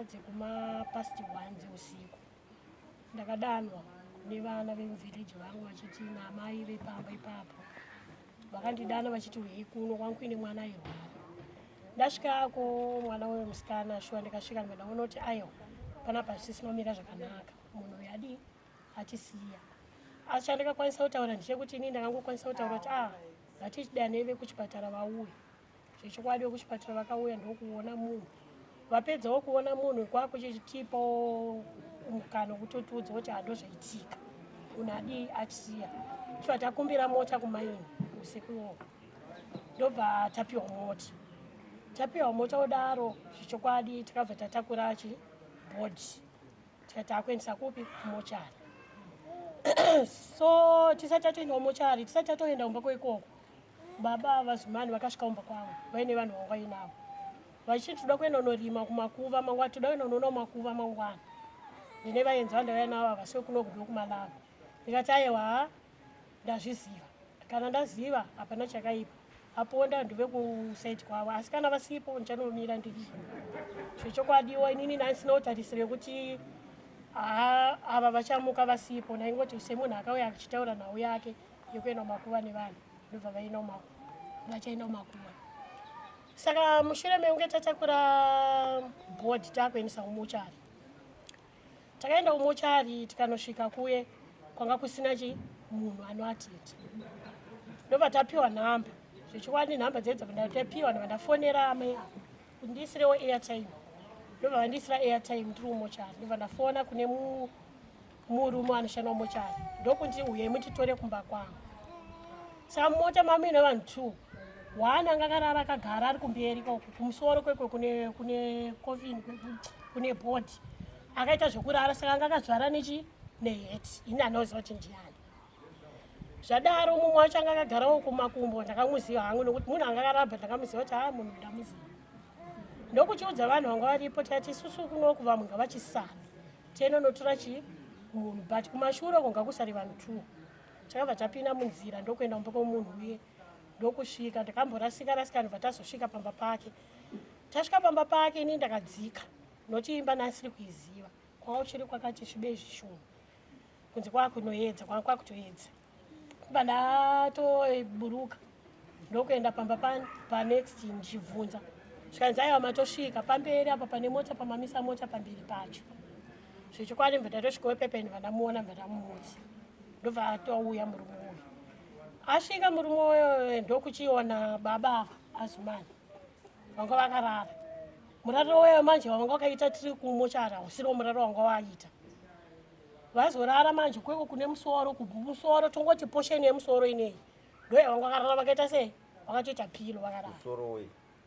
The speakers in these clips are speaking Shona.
dzekuma past 1 dzeusiku ndakadanwa nevana vemuvhiriji vangu vachiti namai vepamba ipapo vakandidana vachiti wei kuno kwangu kuine mwana airwara. Ndasvikako mwana wemusikana shuwa ndikasvika ndikaona kuti aiwa panapa zvisina kumira zvakanaka, munhu uyu adi atisiya. Asi chandikakwanisa kutaura ndechekuti inini ndakangokwanisa kutaura kuti ngatichidanei kuchipatara vauye. Zvechokwadi kuchipatara vakauya ndokuona munhu. Vapedzawo kuona munhu kwakuchitipo mukana wekutotiudza kuti handozvaitika, munhu adi atisiya. Chifukwa takumbira mota kumaini usiku iwowo, ndobva tapiwa mota. Tapiwa mota udaro zvechokwadi takabva tatakura bhodhi tikati takuendesa kupi kumochari. So tisati tatoenda kumochari, tisati tatoenda kumba kwaikoko, baba vazumani vakasvika kumba kwavo vaine vanhu vanga vainavo vachiti toda kuenda kunorima kumakuva mangwana, toda kuenda kunoona makuva mangwana. Ndine vaenzi vandauya navo ava sekunogudo kumalava. Ndikati aiwa ndazviziva, kana ndaziva hapana chakaipa, aponda ndive kusaiti kwavo, asi kana vasipo ndichanomira ndiri. Zvechokwadiwo inini ndandisina kutarisira kuti ava vachamuka vasipo, ndaingoti semunhu akauya achitaura nhau yake yekuenda kumakuva nevanhu ndobva vachaenda kumakuva. Saka mushure mekunge tatakura bhodhi takuendesa kumuchari. Takaenda kumuchari tikanosvika kuye kwanga kusina munhu anoatenda. Ndobva tapiwa nhamba. Zvechokwadi nhamba dzedzo ndatapiwa ndafonera amai kuti ndiisirewo airtime. Ndobva vandisira airtime ndiri kumuchari. Ndobva ndafona kune murume anoshanda kumuchari ndokuti uye mutitore kumba kwangu. Saka mumota mamine vanhu 2. One anga akarara akagara ari kumberi kumusoro kwekwe kune coffin kune bhodhi akaita zvokurara, saka anga akazvara neheti, ini anoziva kuti ndiani. Zvadaro mumwe wacho anga akagarawo kumakumbo, ndakamuziva hangu nokuti munhu anga akarabha ndakamuziva kuti munhu ndamuziva. Ndokuchiudza vanhu vanga varipo tikati isusu kuno kuva munga vachisara tenonotora munhu, but kumashure kunga kusari vanhu 2. Takabva tapinda munzira ndokuenda kumba kwomunhu uye ndokusvika ndakamborasika ndobva tazosvika pamba pake. Tasvika pamba pake ini ndakadzika noti imba ndasiri kuiziva, kwanga chiri kwakati svibei zvishoma, kunze kwakunoedza kwanga kwakutoedza. Kubva ndatoburuka ndokuenda pamba panext ndichibvunza zvikanzi aiwa matosvika pamberi apa pane mota, pamamisa mota pamberi pacho. Zvechokwadi mbva ndatosvikawo pepeni vandamuona mbva ndamumutsa, ndobva atouya murume uyu. Asvika murume uyo ndokuchiona baba azumani vanga vakarara. Muraro weyo manje wanga wakaita tiri kumuchara usiro muraro wanga waita. Vazorara manje kweko kune musoro tongoti posheni yemusoro ineyi ndoye vanga vakarara vakaita sei vakatoita pilo vakarara. Musoro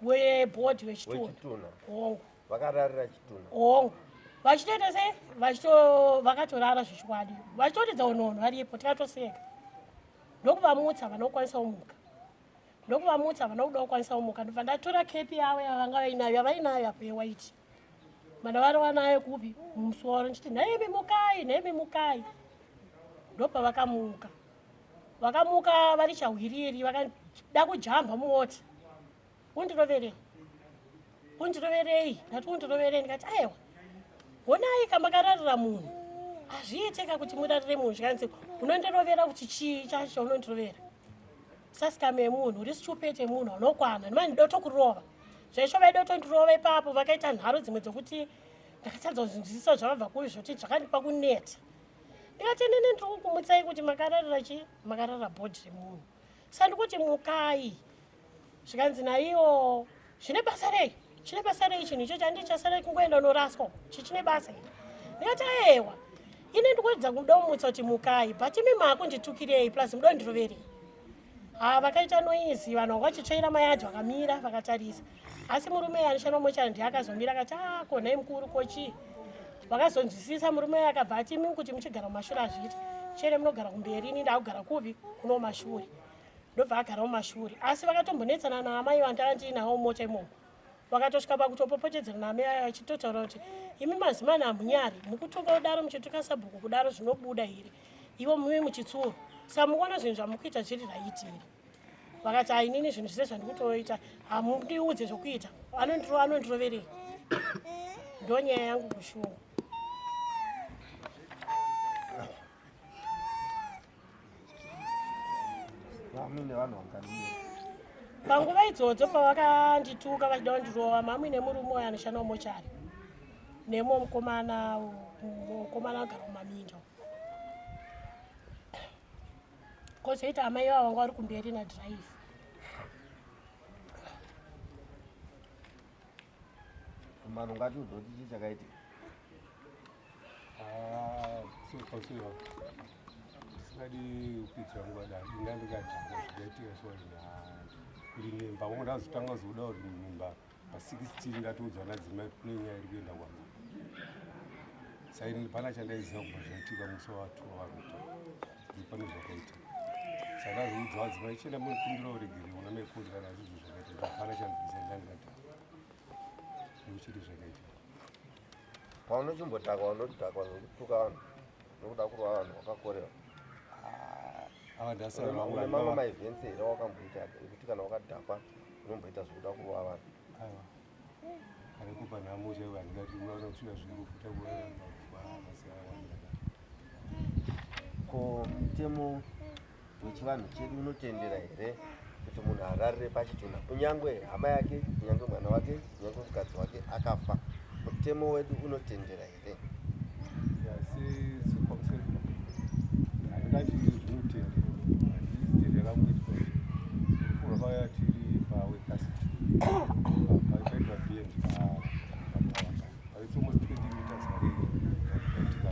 webhodhi wechituna hongu vakararira chituna hongu vachitoita sei vakatorara zvichikwadi vachitotidza unono varipo tikatoseka. Ndokuvamutsa vanokwanisa kumuka, ndokuvamutsa vanokuda kukwanisa kumuka. Ndobva ndatora kepi yavo yavanga vainayo apo yewaiti, mandavarova nayo kupi mumusoro, ndichiti nhaimi mukai. Ndobva vakamuka vari chahwiriri, vakada kujamba mumota. Undiroverei, ndati undiroverei. Ndikati aiwa honai kamakararira munhu hazviiteka kuti murarire munhu zvikanzi unondirovera kuti chii chacho unondirovera. Sasikame yemunhu uri sichupete munhu anokwana ndimani ndotokurova. Zvesho vaidotondirova ipapo vakaita nharo dzimwe dzokuti ndakatadza kuzinzwisisa zvavabva kuvi zvoti zvakandipa kuneta. Ndikati nini ndiri kukumutsai kuti makararira bhodhi remunhu. Saka ndikuti mukai. Zvikanzi naiwo zvine basa rei chinhu icho chandichasara kungoenda unoraswa chichine basa iri. Ndikati aiwa ine ndikuedza kudomutsa kuti mukai, but imi makunditukirei plus mudondiroverei. Vakaita noizi vanhu vanga vachitsvaira mayadhi vakamira vakatarisa. Asi murume anoshanda mumochari ndiye akazomira akati konhai mukuru kochii. Vakazonzwisisa murume akabva ati imi kuti muchigara kumashure hazviti, chere munogara kumberi, ini ndakugara kupi kuno kumashure. Ndobva agara kumashure. Asi vakatombonetsana naamai vandanga ndinawo mumota imomo. Vakatosvika pakutopopotedzana naamai achitotaura kuti imi mazimani hamunyari, mukutonga kudaro muchituka sabhuku kudaro zvinobuda here, ivo muve muchitsuro. Saka mukuona zvinhu zvamukuita zviri raiti here. Vakati inini zvinhu zvese zvandikutoita hamundiudze zvokuita, anondiroverei. ndonyaya yangu kushungu. Panguva idzodzo pavakandituka vachida kundirova, mamwe nemurume uyo anoshanda mumochari nemo mukomana agara mumaminda. Kozoita amai vavo vanga vari kumberi nadhiraivha. Mano ngati uzoti chii chakaitika? Singadi kuitira nguva dai ndandikadhakwa zvakaitika so iri mimba ongo ndazotanga kuzoda uri mimba pa16 ndatoudzwa nadzimai kune nyaya iri kuenda kwanga. Saka pana chandaiziva kubva zvaitika musi wa2 waruta kuti pane zvakaitika. Saka ndazoudzwa adzimai chienda munopindura uregere una mekoti kana zvizvo zvakaitika hapana chandibvisa ndandikadhakwa ndochiti zvakaitika. Paunochimbotakwa unodhakwa nokutuka vanhu nokuda kurwa vanhu wakakorera. Une mamwe maevents here wakamboita ekuti kana wakadhakwa unomboita zvokuda kurwa vanhu? Aiwa, kare kupa nhamo chaivo handingati unonosvika zvikufuta kuvamasiyana. Ko mutemo wechivanhu chedu unotendera here kuti munhu ararire pachitunha kunyangwe hama yake, kunyangwe mwana wake, kunyangwe mukadzi wake akafa? Mutemo wedu unotendera here? Handingati zvinotendera kuitwa kufura paya tiri pawekasiti paipaitwa bnd paitsomos 20 meters arikaitika.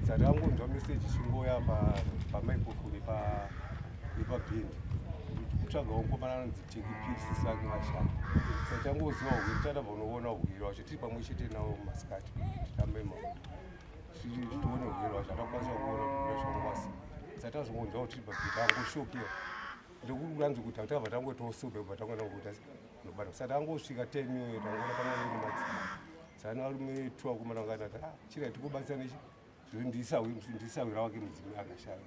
Saka angonzwa meseji chingoya pamaikofoni nepabnd kutsvaga mukomana anonzi tekipirisi sake vashanda. Saka tangoziva hwiri tandabva unoona hwiri wacho tiri pamwe chete nawo masikati titambe mafuta tione hwiri wacho atakwanisa kuona kuashongwasi. Saka tazongonzwa kuti tiri pabhita angoshokiwa ndekuranzi kuti hatabva tangotosobe kubva tangoenda kuita nobata. Saka tangosvika 10 yoyo tangoona pamwe nemadzimai. Saka nevarume 2 vakomana vakati chirai tikubatsirana ndisawira wake mudzimai akashaya.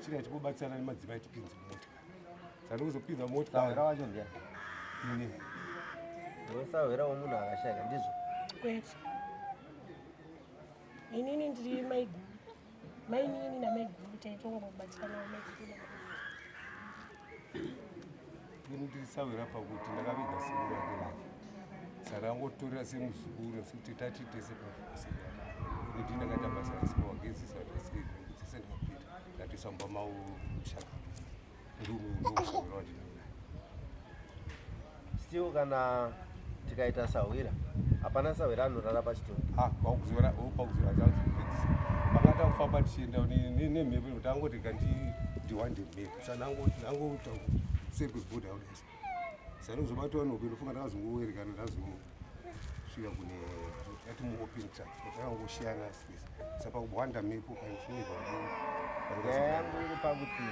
Chirai tikubatsirana nemadzimai tipinze mota. Saka ndokuzopinza mota. Sawira wacho ndiani? Ini. Sawira womunhu akashayika ndizvo? Kwete. Inini ndiri maiguru. Mainini namaiguru taitongobatsirana maiguru. Ini ndisawira pakuti ndakaviga simu rake rake. Saka angotorera semuzukuru sekuti tati tese pafasi. Ini ndinakaita basa risingawagezisa ndikapita ndatisamba mau shaka. Still kana tikaita sawira hapana sawira anorara pachitunha. Pakuzora chanzopedzisa pakati kufamba tichienda nemhepo kuti angoti kandiwande mhepo. Saka nangouta sekuzibhodha kudasa. Saka ndozobatawo nhope ndofunga ndakazongowerekana ndazosvika kune ati muopen transport akangoshiyana space. Saka pakuwanda mhepo paifunirwa nyaya yangu iri pakuti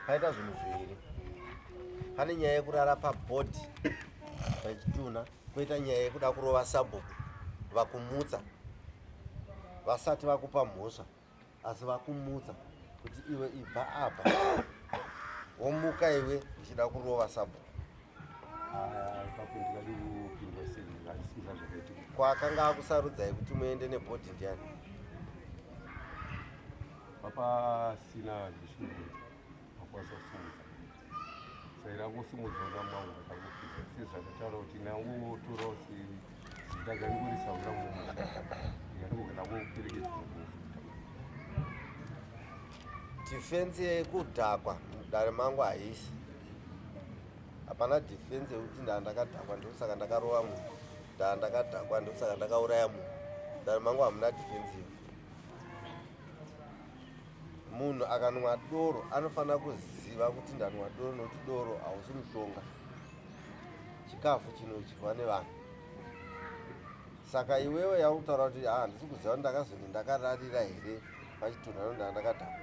paita zvinhu zviviri. Pane nyaya yekurara pabhodhi pachitunha, koita nyaya yekuda kurova sabhuku vakumutsa vasati vakupa mhosva asi vakumutsa kuti iwe ibva apa womuka iwe uchida kurova sabhuku. Kwakanga akusarudzai kuti muende nebhodhi ndiani? Papasina zvishuvudza pakwanisa kusumudza. Saka angosumudza namwangu akangopinza sezvakataura kuti nangotorawo zvidagarikurisa munhu yanogona kuperekedza Defense yekudhakwa mudare mangu haisi. Hapana defense yekuti ndandakadhakwa ndokusaka ndakarova munhu, ndandakadhakwa ndokusaka ndakauraya munhu. Mudare mangu hamuna defense iyo. Munhu akanwa doro anofanira kuziva kuti ndanwa doro nokuti doro hausi mushonga, chikafu chinodyiwa nevanhu. Saka iwewe yakutaura kuti handisi kuziva kuti ndakazoti ndakararira here pachitunha nondandakadhakwa.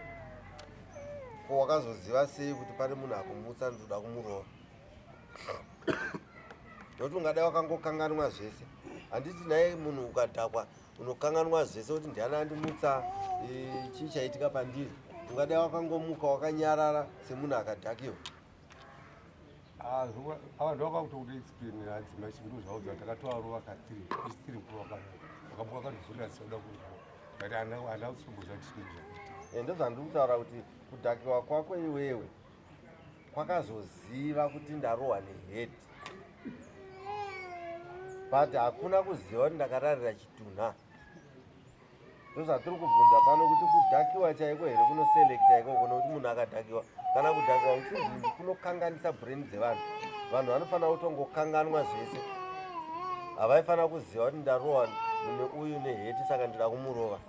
Ko wakazoziva sei kuti pane munhu akumutsa ndoda kumurova? Nokuti ungadai wakangokanganwa zvese. Handiti naye munhu ukadhakwa unokanganwa zvese kuti ndiani andimutsa, chii chaitika pandiri. Ungadai wakangomuka wakanyarara semunhu akadhakiwa. Vanhu vakakutokuda explain adzimai chindozvaudzwa ndakatovarova ka3 mukuru wakanga akambuka akandivhurira zisauda kundirowa ngati ana utsomboza kuti chinezvakuita ndozvandiri kutaura kuti kudhakiwa kwako iwewe kwakazoziva kuti ndarohwa nehedhi but hakuna kuziva kuti ndakararira chitunha. Ndozvatiri kubvunza pano kuti kudhakiwa chaiko here kunoselekta ikoko nokuti munhu akadhakiwa kana kudhakiwa uchizvinji kunokanganisa brain dzevanhu. Vanhu vanofanira kutongokanganwa zvese. Havaifanira kuziva kuti ndarohwa neuyu neheti saka ndida kumurova.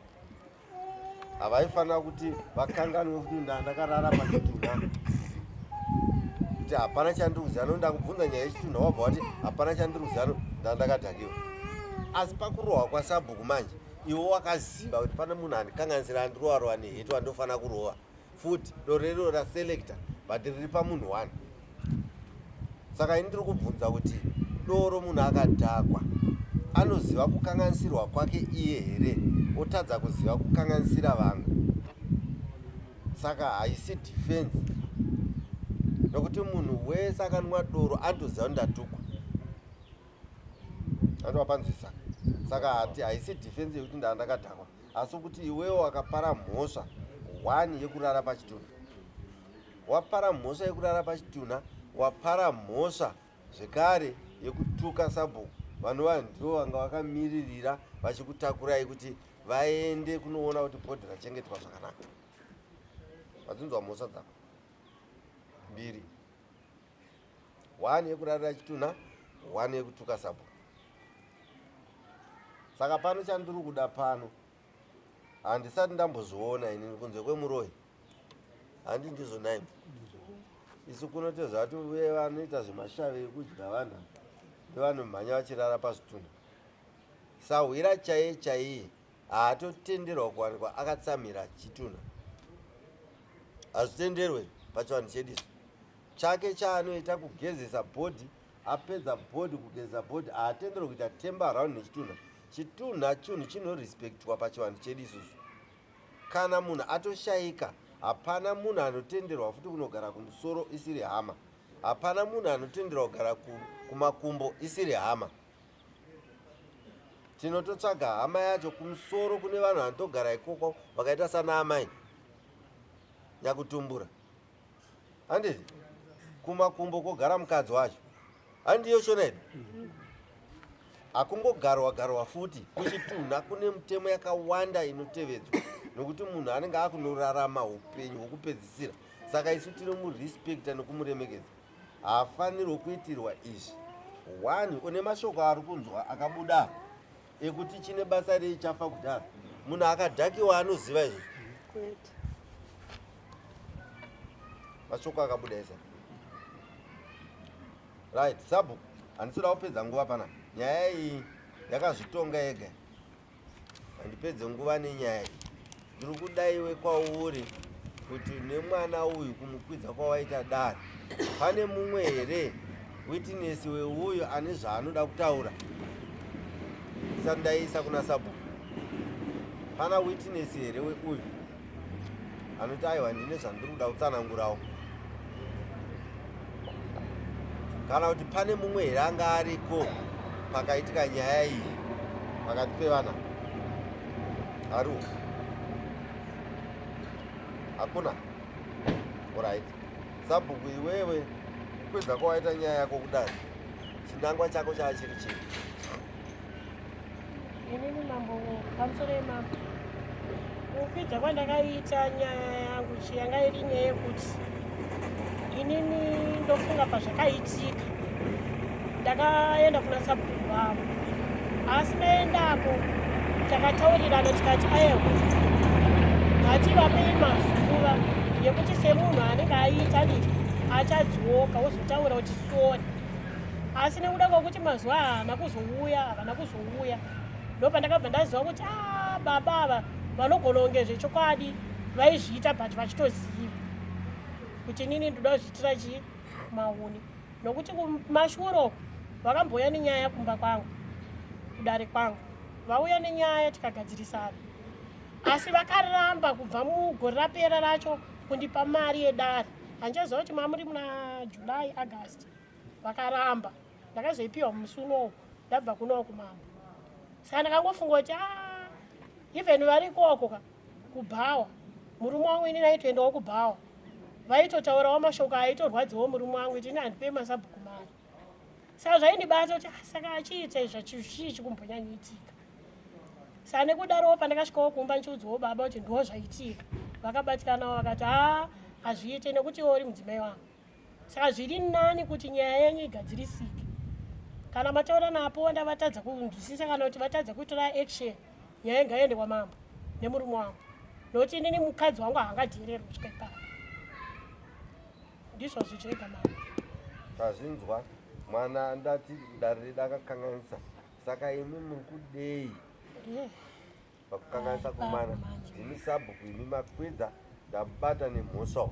Havaifanira kuti vakanganwe kuti ndakarara pachitunha. Kuti hapana chandiri kuziva nokuti ndakubvunza nyaya yechitunha wabva wati hapana chandiri kuziva ndandakadhakiwa. Asi pakurohwa kwasabhuku manje iwe wakaziva kuti pane munhu andikanganisira andirowa neheti wandofanira kurova. Futi dorero raselekta but riri pamunhu wani. Saka ini ndiri kubvunza kuti doro munhu akadhakwa anoziva kukanganisirwa kwake iye here otadza kuziva kukanganisira vamwe. Saka haisi defense nokuti munhu wese akanwa doro andoziva kuti ndatukwa. Andovapanzisa. Saka hati haisi defense yekuti ndakadhakwa asi kuti iwewo wakapara mhosva 1 yekurara pachitunha. Wapara mhosva yekurara pachitunha, wapara mhosva zvekare yekutuka sabhuku. Vanhu ndivo vanga vakamiririra vachikutakurai kuti vaende kunoona kuti bhodhi rachengetwa zvakanaka. Vadzinzwa mhosva dzako 2, 1 yekurarira chitunha, 1 yekutuka sabhuku. Saka pano chandiri kuda pano handisati ndambozviona inini kunze kwemuroyi handi ndizvo isu kunotezva kuti uye vanoita zvemashave ekudya vanhu nevanhu mhanya vachirara pazvitunha. Sahwira chaiye chaiye haatotenderwa kuwanikwa akatsamira chitunha. Hazvitenderwe pachivanhu chedu isu. Chake chaanoita kugezesa bhodhi, apedza bhodhi kugezesa bhodhi haatenderwe kuita temba around nechitunha. Chitunha chinhu chinorespektwa pachivanhu chedu isusu. Kana munhu atoshayika hapana munhu anotenderwa futi kunogara kumusoro isiri hama. Hapana munhu anotenderwa kugara kumakumbo isiri hama. Tinototsvaga hama yacho kumusoro kune vanhu vanotogara ikoko vakaita sana amai nyakutumbura. Handiti kumakumbo kogara mukadzi wacho. Handiyo shona ino. Hakungogarwa futi kuchitunha kune mitemo yakawanda inotevedzwa nokuti munhu anenge akunorarama upenyu hwokupedzisira. Saka isu tinomurespekta nekumuremekedza. Haafanirwi kuitirwa izvi. 1 une mashoko ari kunzwa akabuda ekuti chine basa rei chafa kudhara. Munhu akadhakiwa anoziva izvi. Mashoko akabuda isa. Right, sabhuku handisida kupedza nguva panapa. Nyaya iyi yakazvitonga yega. Handipedze nguva nenyaya iyi. Ndiri kuda iwe kwauri kuti nemwana uyu kumukwidza kwawaita dare pane mumwe here witness weuyu ane zvaanoda kutaura. Ndisati ndaisa kuna sabhuku. Pana witness here weuyu anoti aiwa ndine zvandiri kuda kutsanangurawo. Kana kuti pane mumwe here anga ariko pakaitika nyaya iyi pakati pevana. Hariwo. Hakuna. Alright. Sabhuku iwewe kwedza kwawaita nyaya yako kudai. Chinangwa chako chachiri chini. Inini mambo pamusoro emambo. Kukwidza kwandakaita nyaya yangu yanga iri nyaya yekuti inini ndofunga pazvakaitika. Ndakaenda kuna sabhuku wavo. Asi ndaendapo takataurirana tikati aiwa ngativapei mazuva yekuti semunhu anenge aita nditi achadzoka wozotaura kuti sori. Asi nekuda kwokuti mazuva havana kuzouya ndopandakabva ndaziva kuti baba ava vanogona kunge zvechokwadi vaizviita but vachitoziva kuti inini ndoda kuzviitira mauni. Nokuti kumashure vakamboya nenyaya kumba kwangu kudare kwangu vauya nenyaya tikagadzirisana. Asi vakaramba kubva mugore rapera racho kundipa mari yedare. Handichaziva kuti mamuri muna July August. Vakaramba. Ndakazoipiwa musi unowu ndabva kunowo kumambo. saka ndakangofunga kuti even vari ikoko kubhawa murume wangu ini naitoendawo kubhawa vaitotaurawo mashoko aitorwadziwo murume wangu kuti ini handipe masabhuku mari saka zvaindibata kuti saka achiita izvo chii chikumbonyanyiitika saka nekudarowo pandakasvikawo kumba ndichiudzawo baba kuti ndo zvaitika vakabatikanawo vakati hazviite nekuti iwo uri mudzimai wangu saka zviri nani kuti nyaya yenyu igadzirisike kana mataura napo ndavatadza kunzwisisa kana kuti vatadza kutora action nyaya ingaende kwamambo nemurume wangu nokuti inini mukadzi wangu haangadhiirerwe kusvika ipapo ndizvo zvichega mambo kazvinzwa mwana ndati dare dakakanganisa saka imi muri kudei pakukanganisa kumwana imi sabhuku imi makwidza ndabata nemhosva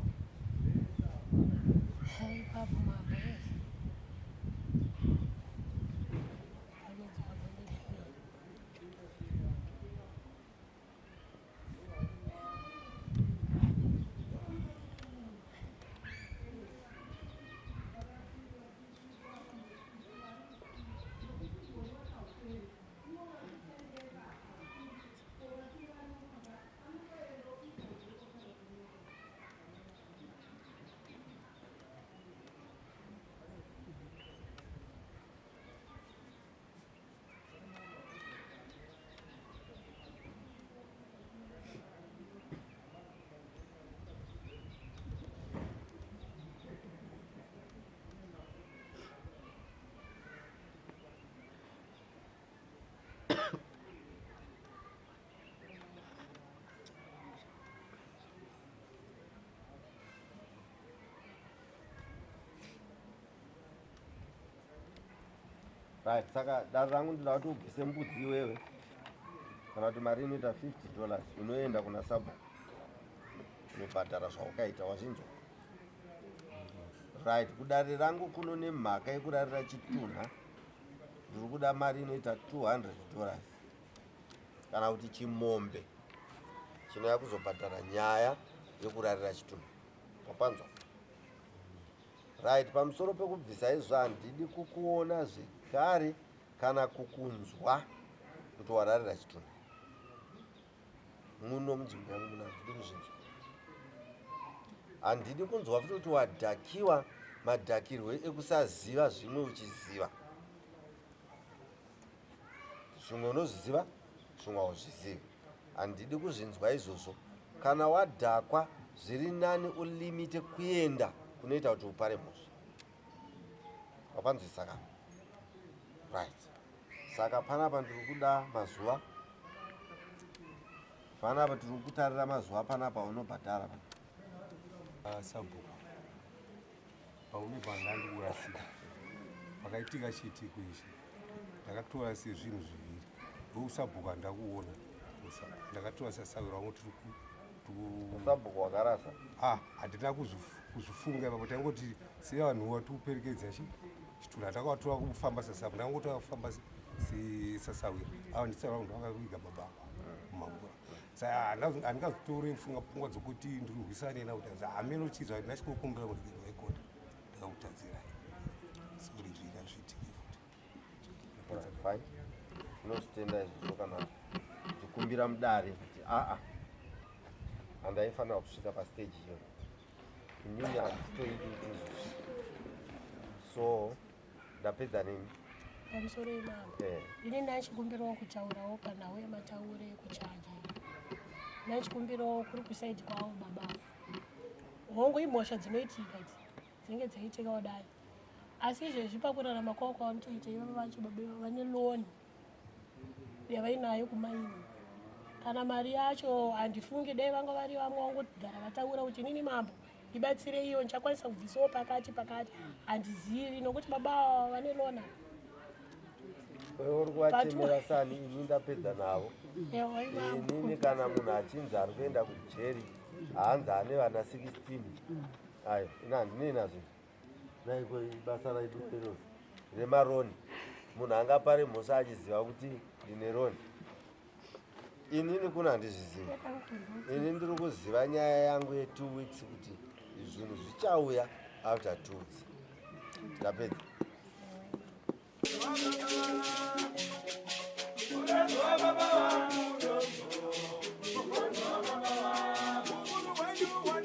right saka dare rangu ndida kuti ubvise mbudzi iwewe kana kuti mari inoita $50 unoenda kuna sabhuku unobhadhara zvaukaita wazvinzwa right kudare rangu kuno nemhaka yekurarira chitunha ndiri kuda mari inoita $200 kana kuti chimombe chinouya kuzobhadhara nyaya yekurarira chitunha wapanzwa right pamusoro pekubvisa izvo handidi kukuona zvekare kana kukunzwa kuti wararira chitunha muno munzvimbo yangu muno handidi kuzvinzwa handidi kunzwa futi kuti wadhakiwa madhakirwo ekusaziva zvimwe uchiziva zvimwe unozviziva zvimwe hauzvizivi handidi kuzvinzwa izvozvo kana wadhakwa zviri nani ulimite kuenda kunoita kuti upare mhosva wapanzwisisa kana right saka panapa ndiri kuda mazuva panapa tiri kutarira mazuva panapa unobhadhara sabhuku paunobva ndandikurasika pakaitika chiitiko ichi ndakatora sezvinhu zviviri ndousabhuku handakuona ndakatora sasawira wangu sabhuku wakarasa handina kuzvifunga ipapo taingoti sevanhu watiuperekedza chitunha takawatora kufamba sasabhuku ndakangoti kufamba sesasawira ava ndisara vanhu vakaviga mabanga mumamvura saka handingazitore mfunga pfungwa dzokuti ndirurwisane nakuti hameno chizva ndinachikukumbira murugero wekota ndakakutadzira sori zvika zvitike futi fine tinozvitenda izvozvo kana tikumbira mudare kuti handaifanira kusvika pastage iyo inini handitoidi kuti izvozvi so ndapedza nemi pamusoro imambo ini ndachikumbirawo kutaurawo panawo yemataure ekuchaji ndachikumbirawo kuri kusaidi kwavo baba hongu imhosva dzinoitika dzinenge dzaitika kudai asi izvezvi pakurarama kwavo kwavanotoita ivava vacho baba vane loni yavainayo kumaini kana mari yacho handifungi dai vanga vari vamwe vangogara vataura kuti inini mambo ndibatsire iyo ndichakwanisa kubvisawo pakati handizivi nokuti baba vane lona uri kuvatemera sani ini ndapedza navo inini kana munhu achinzi ari kuenda kujeri haanzi ane vana 16 ayo ina handinei nazvo naiko basa raidu perozi remaroni munhu angapare mhosva achiziva kuti ndine roni inini kuna handizvizivi ini ndiri kuziva nyaya yangu ye2 weeks kuti zvinhu zvichauya after 2 weeks ndapedza Why you